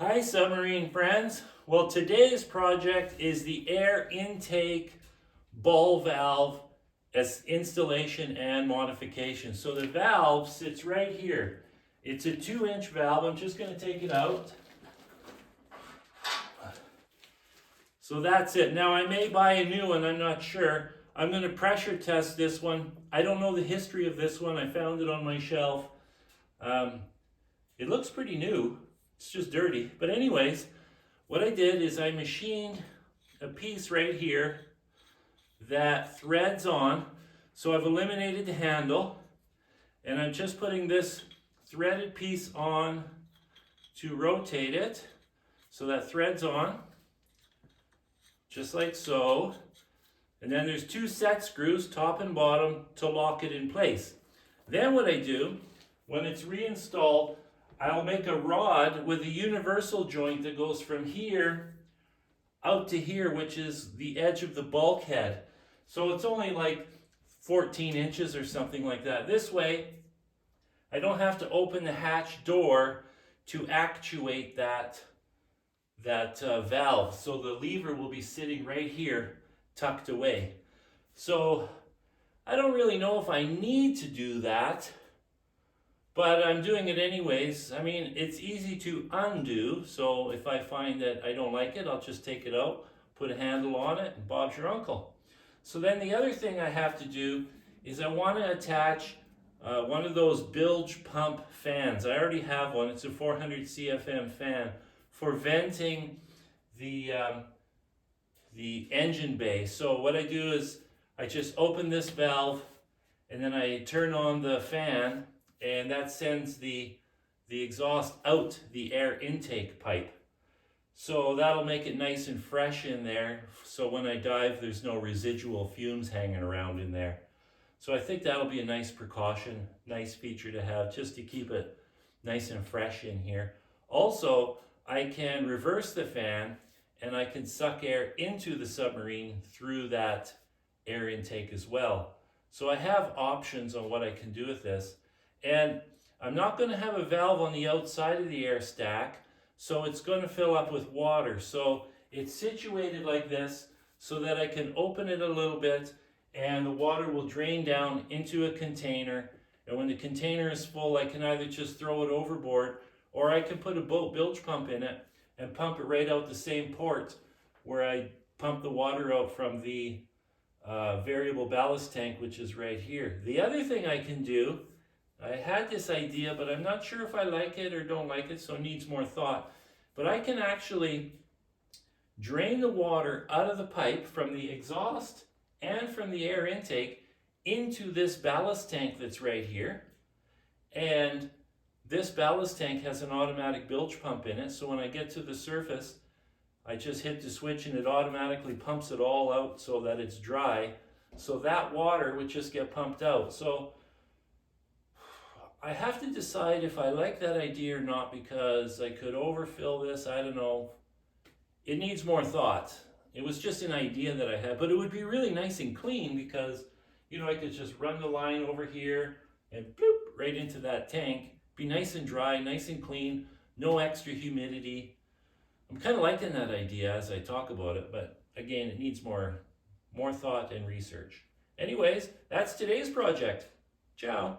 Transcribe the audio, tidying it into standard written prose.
Hi submarine friends. Well, today's project is the air intake ball valve as installation and modification. So the valve sits right here. It's a 2-inch valve. I'm just going to take it out. So that's it. Now I may buy a new one, I'm not sure. I'm going to pressure test this one. I don't know the history of this one. I found it on my shelf. It looks pretty new. It's just dirty. But anyways, what I did is I machined a piece right here that threads on. So I've eliminated the handle and I'm just putting this threaded piece on to rotate it. So that threads on, just like so. And then there's 2 set screws, top and bottom, to lock it in place. Then what I do, when it's reinstalled, I'll make a rod with a universal joint that goes from here out to here, which is the edge of the bulkhead. So it's only like 14 inches or something like that. This way, I don't have to open the hatch door to actuate that valve. So the lever will be sitting right here, tucked away. So I don't really know if I need to do that, but I'm doing it anyways. I mean, it's easy to undo, so if I find that I don't like it, I'll just take it out, put a handle on it, and Bob's your uncle. So then the other thing I have to do is I want to attach one of those bilge pump fans. I already have one. It's a 400 CFM fan for venting the engine bay. So what I do is I just open this valve and then I turn on the fan, and that sends the exhaust out the air intake pipe. So that'll make it nice and fresh in there, so when I dive there's no residual fumes hanging around in there. So I think that'll be a nice precaution, nice feature to have, just to keep it nice and fresh in here. Also, I can reverse the fan and I can suck air into the submarine through that air intake as well. So I have options on what I can do with this. And I'm not going to have a valve on the outside of the air stack, so it's going to fill up with water. So it's situated like this so that I can open it a little bit and the water will drain down into a container. And when the container is full, I can either just throw it overboard, or I can put a bilge pump in it and pump it right out the same port where I pump the water out from the variable ballast tank, which is right here. The other thing I can do, I had this idea, but I'm not sure if I like it or don't like it, so it needs more thought. But I can actually drain the water out of the pipe from the exhaust and from the air intake into this ballast tank that's right here. And this ballast tank has an automatic bilge pump in it, so when I get to the surface, I just hit the switch and it automatically pumps it all out so that it's dry. So that water would just get pumped out. So I have to decide if I like that idea or not, because I could overfill this, I don't know. It needs more thought. It was just an idea that I had, but it would be really nice and clean because, you know, I could just run the line over here and bloop, right into that tank. Be nice and dry, nice and clean, no extra humidity. I'm kind of liking that idea as I talk about it, but again, it needs more thought and research. Anyways, that's today's project. Ciao.